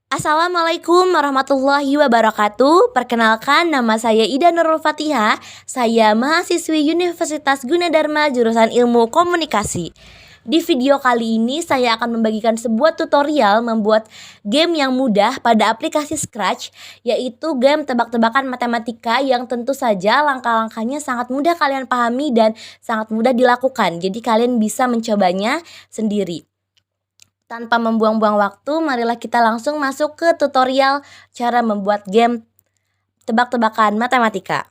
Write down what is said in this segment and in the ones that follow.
Assalamualaikum warahmatullahi wabarakatuh. Perkenalkan, nama saya Ida Nurul Fatihah. Saya mahasiswi Universitas Gunadarma jurusan Ilmu Komunikasi. Di video kali ini saya akan membagikan sebuah tutorial membuat game yang mudah pada aplikasi Scratch, yaitu game tebak-tebakan matematika yang tentu saja langkah-langkahnya sangat mudah kalian pahami dan sangat mudah dilakukan. Jadi kalian bisa mencobanya sendiri. Tanpa membuang-buang waktu, marilah kita langsung masuk ke tutorial cara membuat game tebak-tebakan matematika.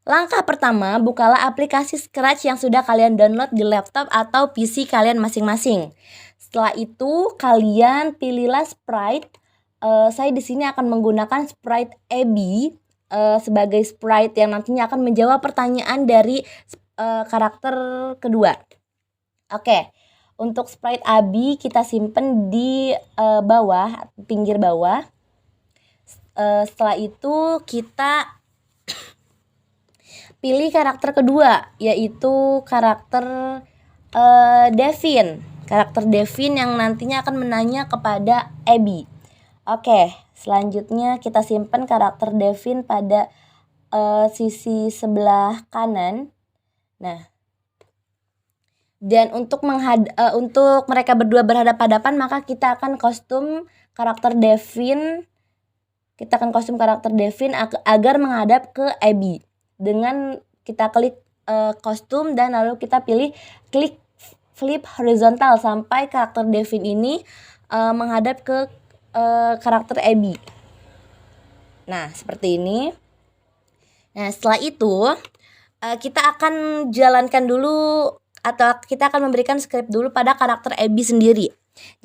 Langkah pertama, bukalah aplikasi Scratch yang sudah kalian download di laptop atau PC kalian masing-masing. Setelah itu, kalian pilihlah sprite. Saya di sini akan menggunakan sprite Abby sebagai sprite yang nantinya akan menjawab pertanyaan dari karakter kedua. Oke. Untuk sprite Abi kita simpen di bawah, pinggir bawah. Setelah itu kita pilih karakter kedua, yaitu karakter Devin. Karakter Devin yang nantinya akan menanya kepada Abby. Oke, selanjutnya kita simpan karakter Devin pada sisi sebelah kanan. Nah, dan untuk mereka berdua berhadapan-hadapan, maka kita akan kostum karakter Devin. Kita akan kostum karakter Devin agar menghadap ke Abby. Dengan kita klik kostum dan lalu kita klik flip horizontal sampai karakter Devin ini menghadap ke karakter Abby. Nah, seperti ini. Nah, setelah itu kita akan jalankan dulu atau kita akan memberikan script dulu pada karakter Abby sendiri.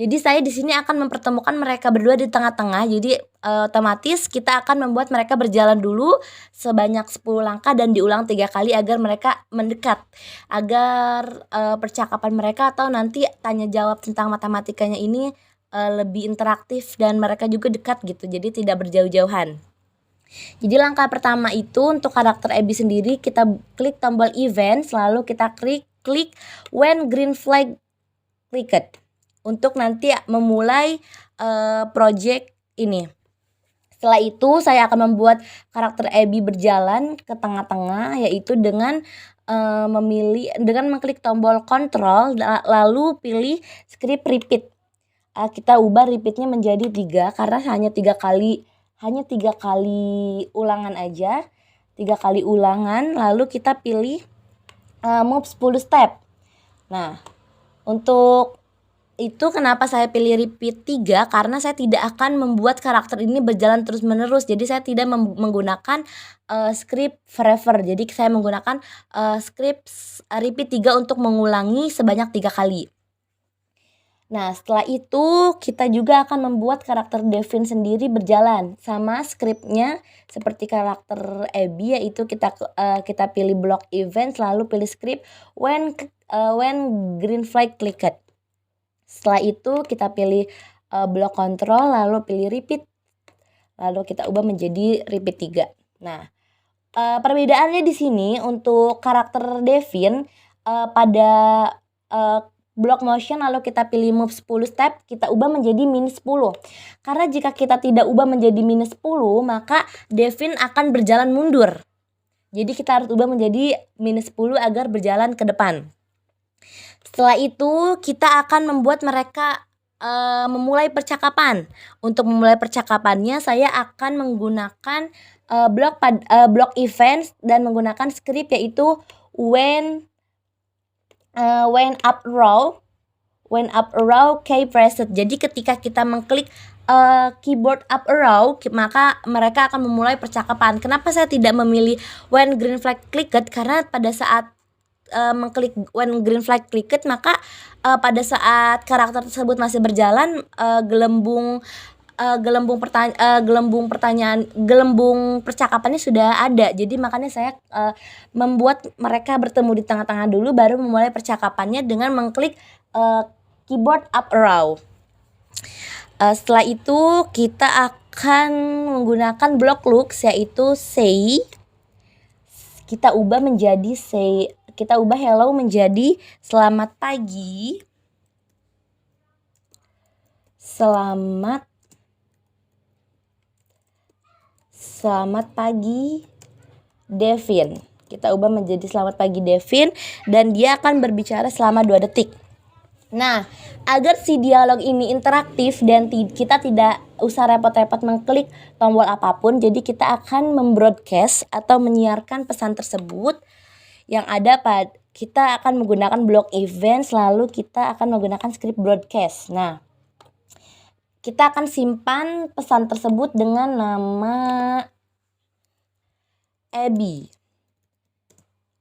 Jadi saya di sini akan mempertemukan mereka berdua di tengah-tengah. Jadi otomatis kita akan membuat mereka berjalan dulu sebanyak 10 langkah dan diulang 3 kali agar mereka mendekat. Agar percakapan mereka atau nanti tanya jawab tentang matematikanya ini lebih interaktif dan mereka juga dekat gitu. Jadi tidak berjauh-jauhan. Jadi langkah pertama itu untuk karakter Abby sendiri, kita klik tombol event, lalu kita klik when green flag clicked untuk nanti memulai project ini. Setelah itu saya akan membuat karakter Abby berjalan ke tengah-tengah, yaitu dengan mengklik tombol control lalu pilih script repeat. Kita ubah repeatnya menjadi 3 karena hanya 3 kali ulangan aja. 3 kali ulangan, lalu kita pilih move 10 step. Nah, untuk itu kenapa saya pilih repeat 3? Karena saya tidak akan membuat karakter ini berjalan terus-menerus. Jadi saya tidak menggunakan script forever. Jadi saya menggunakan script repeat 3 untuk mengulangi sebanyak 3 kali. Nah, setelah itu kita juga akan membuat karakter Devin sendiri berjalan sama scriptnya seperti karakter Abby, yaitu kita pilih block event lalu pilih script when green flag clicked. Setelah itu kita pilih block control lalu pilih repeat. Lalu kita ubah menjadi repeat 3. Nah, perbedaannya di sini untuk karakter Devin pada block motion lalu kita pilih move 10 step, kita ubah menjadi minus 10. Karena jika kita tidak ubah menjadi minus 10, maka Devin akan berjalan mundur. Jadi kita harus ubah menjadi minus 10 agar berjalan ke depan. Setelah itu kita akan membuat mereka memulai percakapan. Untuk memulai percakapannya saya akan menggunakan block events dan menggunakan script yaitu when up arrow key pressed. Jadi ketika kita mengklik keyboard up arrow, maka mereka akan memulai percakapan. Kenapa saya tidak memilih when green flag clicked? Karena pada saat mengklik when green flag clicked, maka pada saat karakter tersebut masih berjalan, gelembung percakapannya sudah ada. Jadi makanya saya membuat mereka bertemu di tengah-tengah dulu baru memulai percakapannya dengan mengklik keyboard up arrow. Setelah itu kita akan menggunakan block looks yaitu say. Kita ubah hello menjadi selamat pagi. Selamat pagi, Devin. Kita ubah menjadi selamat pagi, Devin. Dan dia akan berbicara selama 2 detik. Nah, agar si dialog ini interaktif dan kita tidak usah repot-repot mengklik tombol apapun, jadi kita akan membroadcast atau menyiarkan pesan tersebut yang ada kita akan menggunakan block events, lalu kita akan menggunakan script broadcast. Nah, kita akan simpan pesan tersebut dengan nama Abby.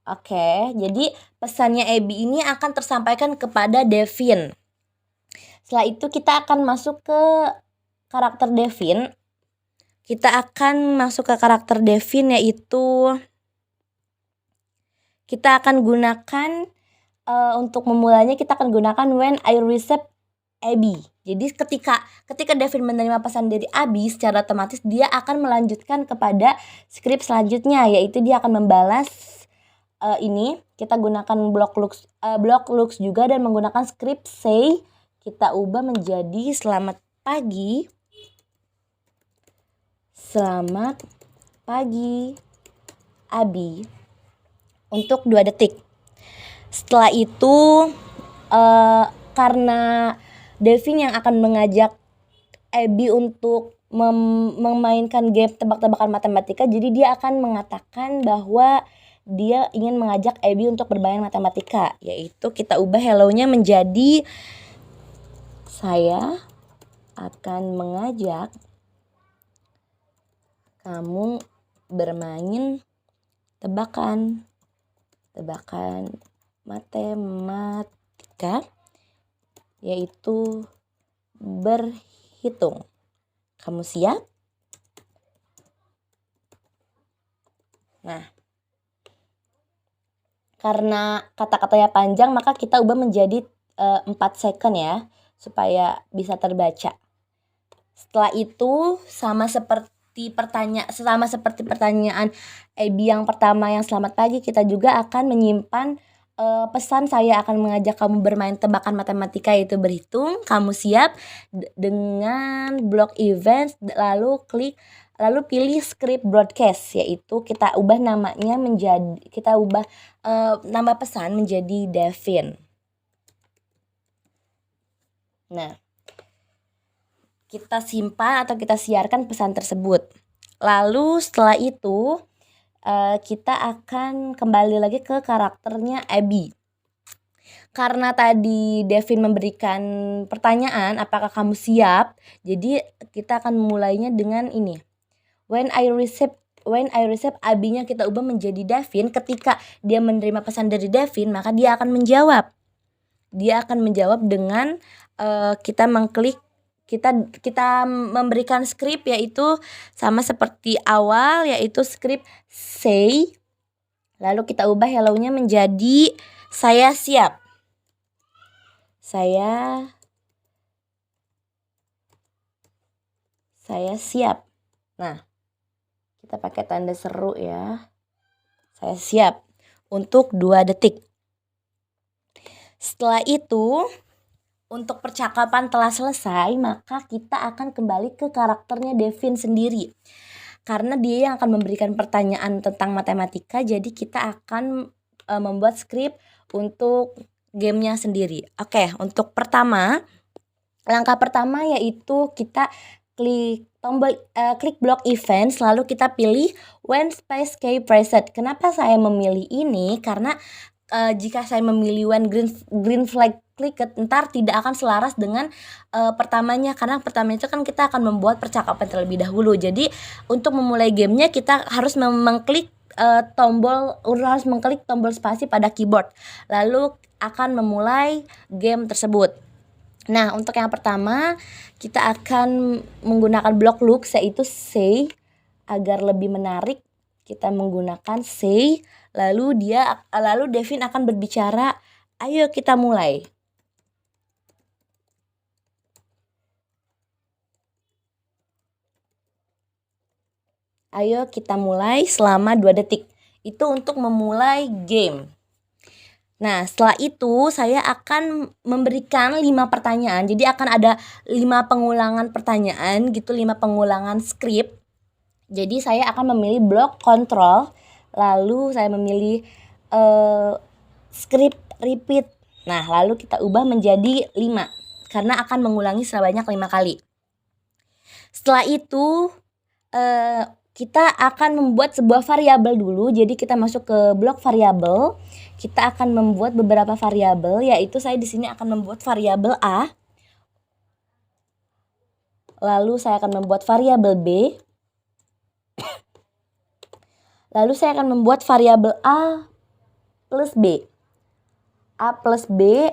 Oke, jadi pesannya Abby ini akan tersampaikan kepada Devin. Setelah itu kita akan masuk ke karakter Devin. Yaitu kita akan gunakan untuk memulainya kita akan gunakan when I receive Abby. Jadi ketika Devin menerima pesan dari Abby, secara otomatis dia akan melanjutkan kepada script selanjutnya, yaitu dia akan membalas ini. Kita gunakan block looks juga dan menggunakan script say. Kita ubah menjadi selamat pagi Abby untuk 2 detik. Setelah itu karena Devin yang akan mengajak Abby untuk memainkan game tebak-tebakan matematika, jadi dia akan mengatakan bahwa dia ingin mengajak Abby untuk bermain matematika, yaitu kita ubah hello-nya menjadi saya akan mengajak kamu bermain tebakan matematika, yaitu berhitung. Kamu siap? Nah, karena kata-katanya panjang, maka kita ubah menjadi 4 second ya, supaya bisa terbaca. Setelah itu sama seperti pertanyaan Abby yang pertama yang selamat pagi, kita juga akan menyimpan pesan saya akan mengajak kamu bermain tebakan matematika, yaitu berhitung. Kamu siap? Dengan block events, lalu pilih script broadcast, yaitu kita ubah namanya nambah pesan menjadi Devin. Nah, kita simpan atau kita siarkan pesan tersebut. Lalu setelah itu kita akan kembali lagi ke karakternya Abby. Karena tadi Devin memberikan pertanyaan, apakah kamu siap? Jadi kita akan memulainya dengan ini. When I receive Abby-nya kita ubah menjadi Devin. Ketika dia menerima pesan dari Devin, maka dia akan menjawab. Dengan kita mengklik, kita memberikan script, yaitu sama seperti awal, yaitu script say. Lalu kita ubah hello-nya menjadi saya siap. Saya siap. Nah, kita pakai tanda seru ya. Saya siap untuk 2 detik. Setelah itu, untuk percakapan telah selesai, maka kita akan kembali ke karakternya Devin sendiri. Karena dia yang akan memberikan pertanyaan tentang matematika, jadi kita akan membuat skrip untuk gamenya sendiri. Oke, untuk langkah pertama yaitu kita klik block events, lalu kita pilih when space key preset. Kenapa saya memilih ini? Karena jika saya memilih when green flag clicked, ntar tidak akan selaras dengan pertamanya, karena pertama itu kan kita akan membuat percakapan terlebih dahulu. Jadi untuk memulai gamenya kita harus mengklik tombol spasi pada keyboard, lalu akan memulai game tersebut. Nah, untuk yang pertama kita akan menggunakan block looks, yaitu say. Agar lebih menarik, kita menggunakan say. Lalu Devin akan berbicara, ayo kita mulai. Ayo kita mulai selama 2 detik. Itu untuk memulai game. Nah, setelah itu saya akan memberikan 5 pertanyaan. Jadi akan ada 5 pengulangan pertanyaan gitu, 5 pengulangan skrip. Jadi saya akan memilih blok kontrol, lalu saya memilih skrip repeat. Nah, lalu kita ubah menjadi 5 karena akan mengulangi sebanyak 5 kali. Setelah itu kita akan membuat sebuah variabel dulu. Jadi kita masuk ke blok variabel. Kita akan membuat beberapa variabel, yaitu saya di sini akan membuat variabel A. Lalu saya akan membuat variabel B. Lalu saya akan membuat variabel A plus B. A plus B.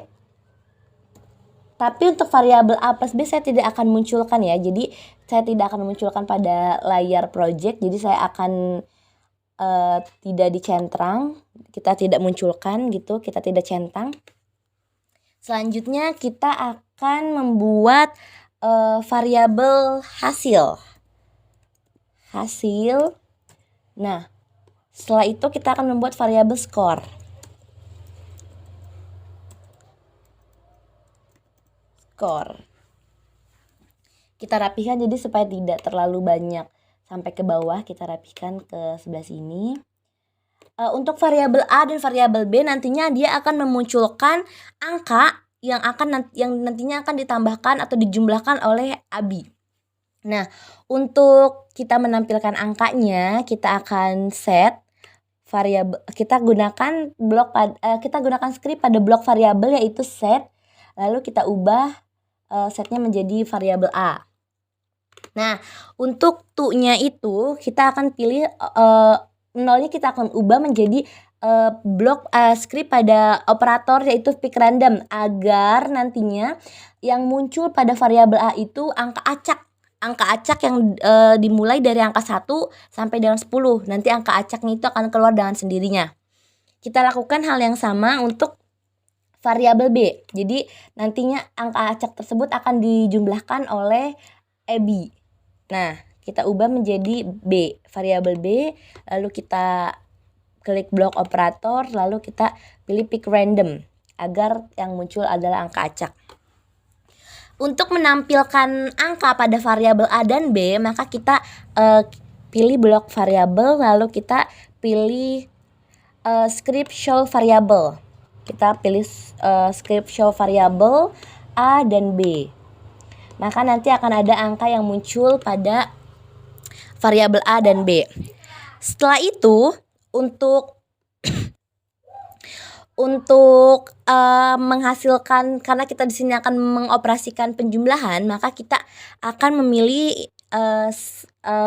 Tapi untuk variabel A plus B saya tidak akan munculkan ya. Jadi saya tidak akan memunculkan pada layar project. Jadi saya akan tidak dicentrang. Kita tidak munculkan gitu. Kita tidak centang. Selanjutnya kita akan membuat variabel hasil. Nah, setelah itu kita akan membuat variabel skor. Kita rapihkan jadi supaya tidak terlalu banyak sampai ke bawah, kita rapihkan ke sebelah sini. Untuk variabel A dan variabel B nantinya dia akan memunculkan angka yang nantinya akan ditambahkan atau dijumlahkan oleh Abi. Nah, untuk kita menampilkan angkanya, kita akan set variabel, kita gunakan script pada blok variabel yaitu set, lalu kita ubah setnya menjadi variabel A. Nah, untuk to-nya itu kita akan pilih nolnya kita akan ubah menjadi blok script pada operator yaitu pick random agar nantinya yang muncul pada variabel A itu angka acak yang dimulai dari angka 1 sampai dengan 10. Nanti angka acaknya itu akan keluar dengan sendirinya. Kita lakukan hal yang sama untuk variabel B. Jadi nantinya angka acak tersebut akan dijumlahkan oleh AB. Nah, kita ubah menjadi B, variabel B, lalu kita klik blok operator, lalu kita pilih pick random agar yang muncul adalah angka acak. Untuk menampilkan angka pada variabel A dan B, maka kita pilih blok variabel, lalu kita pilih script show variable. Kita pilih script show variable A dan B. Maka nanti akan ada angka yang muncul pada variabel A dan B. Setelah itu untuk menghasilkan, karena kita di sini akan mengoperasikan penjumlahan, maka kita akan memilih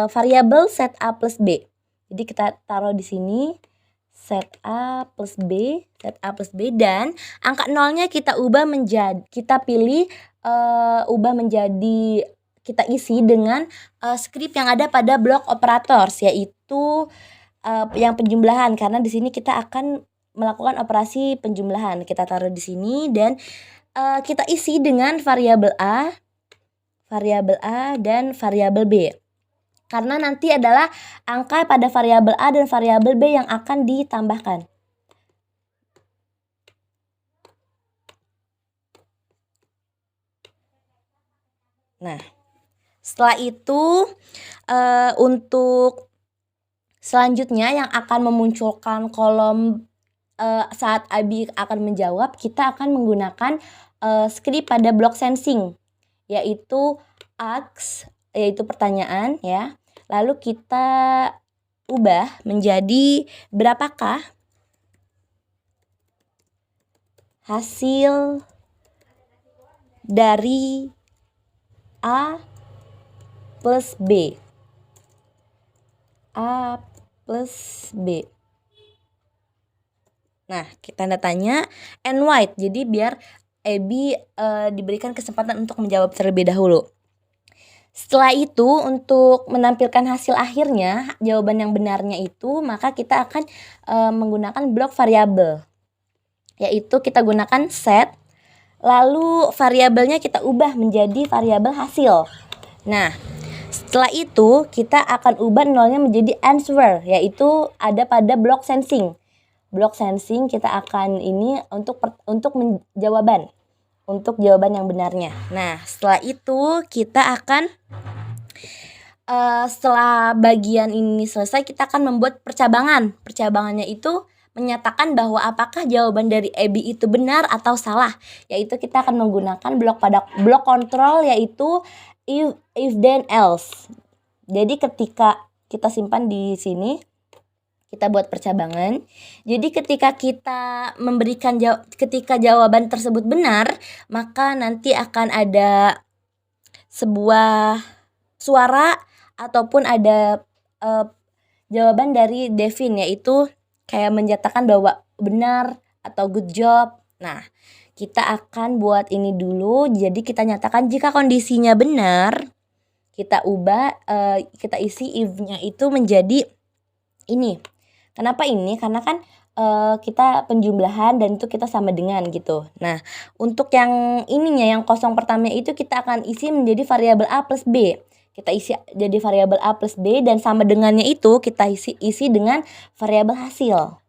variabel set A plus B. Jadi kita taruh di sini set A plus B dan angka nolnya kita isi dengan script yang ada pada blok operators, yaitu yang penjumlahan, karena di sini kita akan melakukan operasi penjumlahan. Kita taruh di sini dan kita isi dengan variabel A dan variabel B. Karena nanti adalah angka pada variabel A dan variabel B yang akan ditambahkan. Nah, setelah itu untuk selanjutnya yang akan memunculkan kolom saat Abi akan menjawab, kita akan menggunakan script pada block sensing, yaitu ask, yaitu pertanyaan ya. Lalu kita ubah menjadi berapakah hasil dari A plus B. A plus B. Nah, kita tanda tanya and white. Jadi biar Abby diberikan kesempatan untuk menjawab terlebih dahulu. Setelah itu untuk menampilkan hasil akhirnya, jawaban yang benarnya itu, maka kita akan menggunakan blok variabel. Yaitu kita gunakan set, lalu variabelnya kita ubah menjadi variabel hasil. Nah, setelah itu kita akan ubah nolnya menjadi answer, yaitu ada pada blok sensing. block sensing kita akan ini untuk jawaban yang benarnya. Nah, setelah itu kita akan setelah bagian ini selesai, kita akan membuat percabangan. Percabangannya itu menyatakan bahwa apakah jawaban dari Abby itu benar atau salah. Yaitu kita akan menggunakan blok kontrol, yaitu if then else. Jadi ketika kita simpan di sini, kita buat percabangan. Jadi ketika kita memberikan ketika jawaban tersebut benar, maka nanti akan ada sebuah suara ataupun ada jawaban dari Devin, yaitu kayak menyatakan bahwa benar atau good job. Nah, kita akan buat ini dulu. Jadi kita nyatakan jika kondisinya benar, kita ubah, kita isi if-nya itu menjadi ini. Kenapa ini? Karena kan kita penjumlahan dan itu kita sama dengan gitu. Nah, untuk yang ininya, yang kosong pertama itu kita akan isi menjadi variabel A plus B. Kita isi jadi variabel A plus B, dan sama dengannya itu kita isi dengan variabel hasil.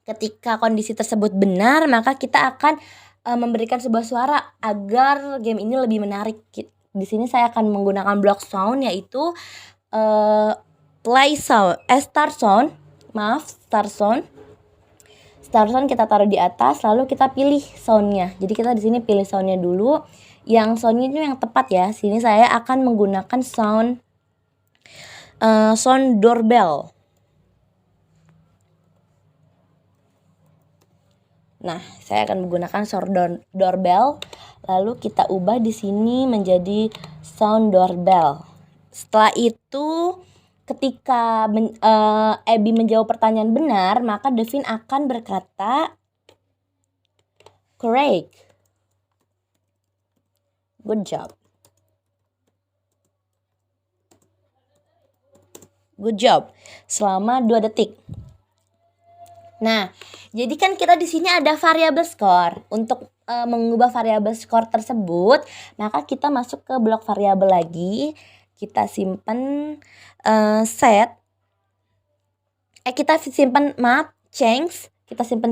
Ketika kondisi tersebut benar, maka kita akan memberikan sebuah suara agar game ini lebih menarik. Di sini saya akan menggunakan block sound, yaitu start sound. Start sound kita taruh di atas, lalu kita pilih soundnya. Jadi kita di sini pilih soundnya dulu. Yang soundnya itu yang tepat ya. Sini saya akan menggunakan sound doorbell. Nah, saya akan menggunakan sound doorbell. Lalu kita ubah di sini menjadi sound doorbell. Setelah itu, ketika Abby menjawab pertanyaan benar, maka Devin akan berkata correct. Good job. Good job. Selama 2 detik. Nah, jadi kan kita di sini ada variabel skor. Untuk mengubah variabel skor tersebut, maka kita masuk ke blok variabel lagi. Kita simpan kita simpan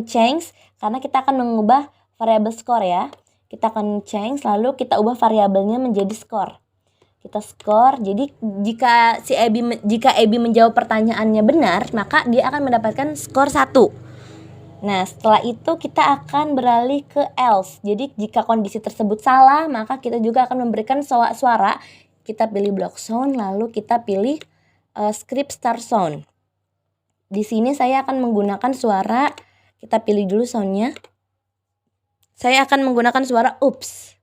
change karena kita akan mengubah variabel skor ya. Kita akan change, lalu kita ubah variabelnya menjadi skor. Kita skor. Jadi jika Abby menjawab pertanyaannya benar, maka dia akan mendapatkan skor 1. Nah, setelah itu kita akan beralih ke else. Jadi jika kondisi tersebut salah, maka kita juga akan memberikan suara. Kita pilih block sound, lalu kita pilih script start sound. Di sini saya akan menggunakan suara, kita pilih dulu soundnya. Saya akan menggunakan suara oops.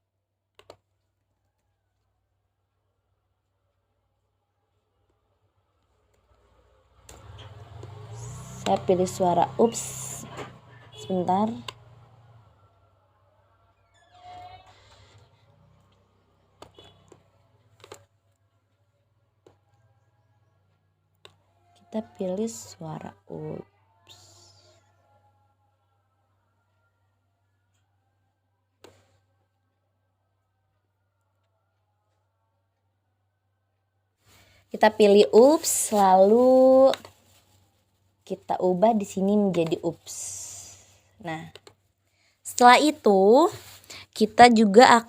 Saya pilih suara oops. Sebentar. Kita pilih suara oops. Kita pilih oops, lalu kita ubah di sini menjadi oops. Nah, setelah itu kita juga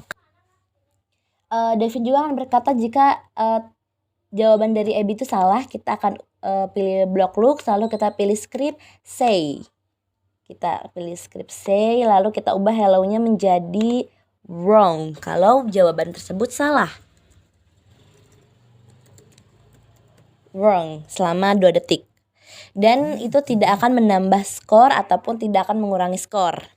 Devin juga akan berkata jika jawaban dari Abby itu salah, kita akan pilih block look, lalu kita pilih script say. Kita pilih script say, lalu kita ubah hello-nya menjadi wrong kalau jawaban tersebut salah. Wrong selama 2 detik. Dan itu tidak akan menambah skor ataupun tidak akan mengurangi skor.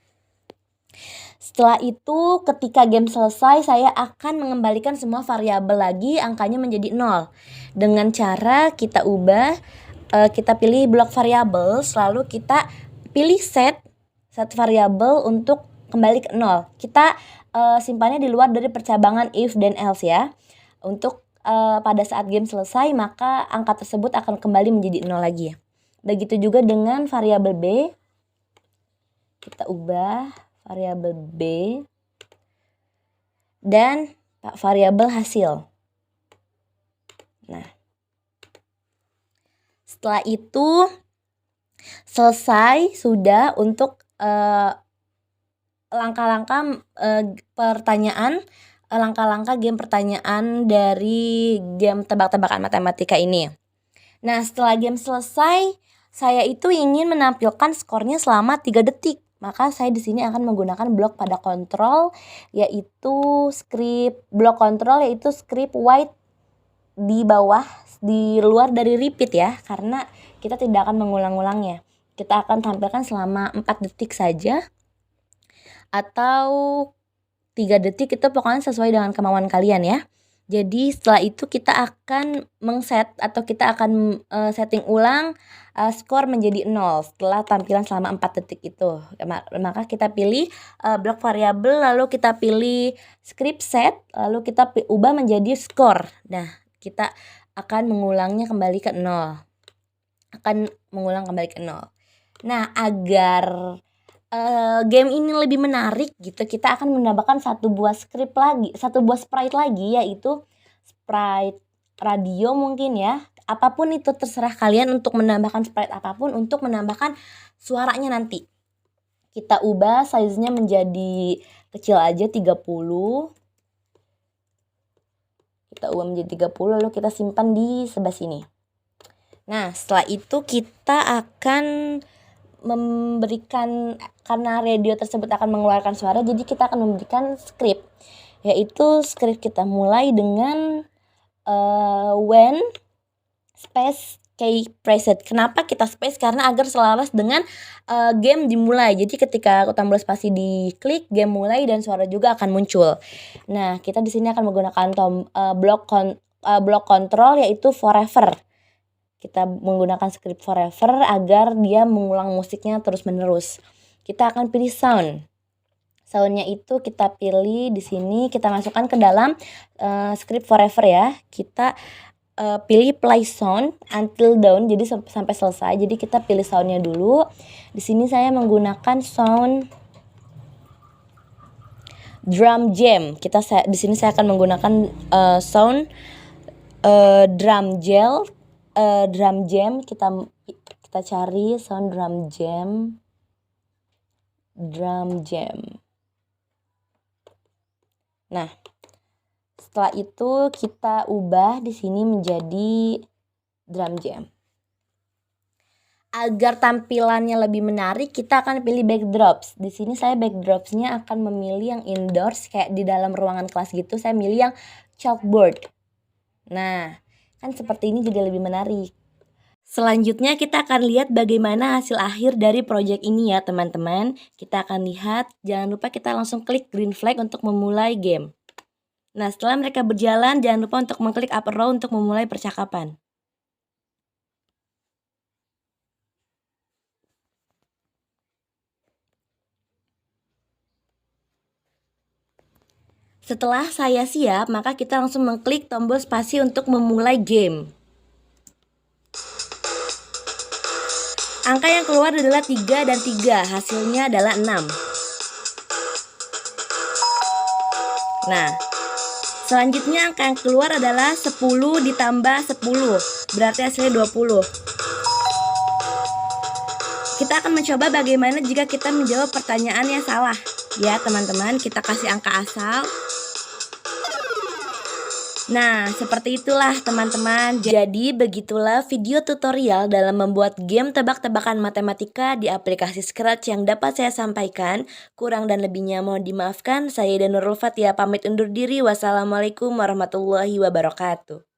Setelah itu, ketika game selesai, saya akan mengembalikan semua variabel lagi, angkanya menjadi 0. Dengan cara kita ubah, kita pilih blok variabel, lalu kita pilih set variabel untuk kembali ke 0. Kita simpannya di luar dari percabangan if dan else ya. Untuk pada saat game selesai, maka angka tersebut akan kembali menjadi 0 lagi ya. Begitu juga dengan variabel B. Kita ubah variabel B dan variabel hasil. Nah, setelah itu Selesai sudah untuk langkah-langkah game pertanyaan dari game tebak-tebakan matematika ini. Nah, setelah game selesai, saya itu ingin menampilkan skornya selama 3 detik. Maka saya di sini akan menggunakan blok pada kontrol yaitu script white di bawah, di luar dari repeat ya, karena kita tidak akan mengulang-ulangnya. Kita akan tampilkan selama 4 detik saja atau 3 detik, itu pokoknya sesuai dengan kemauan kalian ya. Jadi setelah itu kita akan setting ulang skor menjadi 0 setelah tampilan selama 4 detik itu. Maka kita pilih blok variabel, lalu kita pilih script set, lalu kita ubah menjadi skor. Nah, kita akan mengulangnya kembali ke 0. Nah, agar game ini lebih menarik gitu, kita akan menambahkan satu buah sprite lagi, yaitu sprite radio mungkin ya. Apapun itu terserah kalian untuk menambahkan sprite apapun untuk menambahkan suaranya nanti. Kita ubah size-nya menjadi kecil aja 30. Kita ubah menjadi 30 lalu kita simpan di sebelah sini. Nah, setelah itu kita akan memberikan, karena radio tersebut akan mengeluarkan suara, jadi kita akan memberikan script, yaitu script kita mulai dengan when space key preset. Kenapa kita space? Karena agar selaras dengan game dimulai. Jadi ketika tombol spasi diklik, game mulai dan suara juga akan muncul. Nah, kita di sini akan menggunakan blok kontrol yaitu forever. Kita menggunakan script forever agar dia mengulang musiknya terus-menerus. Kita akan pilih sound. Soundnya itu kita pilih di sini, kita masukkan ke dalam script forever ya. Kita pilih play sound until done, jadi sampai selesai. Jadi kita pilih soundnya dulu. Di sini saya menggunakan sound drum jam. Di sini saya akan menggunakan sound drum jam. Kita cari sound drum jam. Nah, setelah itu kita ubah di sini menjadi drum jam. Agar tampilannya lebih menarik, kita akan pilih backdrops. Di sini saya backdropsnya akan memilih yang indoors, kayak di dalam ruangan kelas gitu. Saya milih yang chalkboard. Nah, kan seperti ini jadi lebih menarik. Selanjutnya kita akan lihat bagaimana hasil akhir dari project ini ya teman-teman. Kita akan lihat, jangan lupa kita langsung klik green flag untuk memulai game. Nah, setelah mereka berjalan, jangan lupa untuk mengklik up arrow untuk memulai percakapan. Setelah saya siap, maka kita langsung mengklik tombol spasi untuk memulai game. Angka yang keluar adalah 3 dan 3, hasilnya adalah 6. Nah, selanjutnya angka yang keluar adalah 10 ditambah 10, berarti hasilnya 20. Kita akan mencoba bagaimana jika kita menjawab pertanyaan yang salah. Ya teman-teman, kita kasih angka asal. Nah, seperti itulah teman-teman. Jadi begitulah video tutorial dalam membuat game tebak-tebakan matematika di aplikasi Scratch yang dapat saya sampaikan. Kurang dan lebihnya mohon dimaafkan. Saya Nurul Fatia pamit undur diri. Wassalamualaikum warahmatullahi wabarakatuh.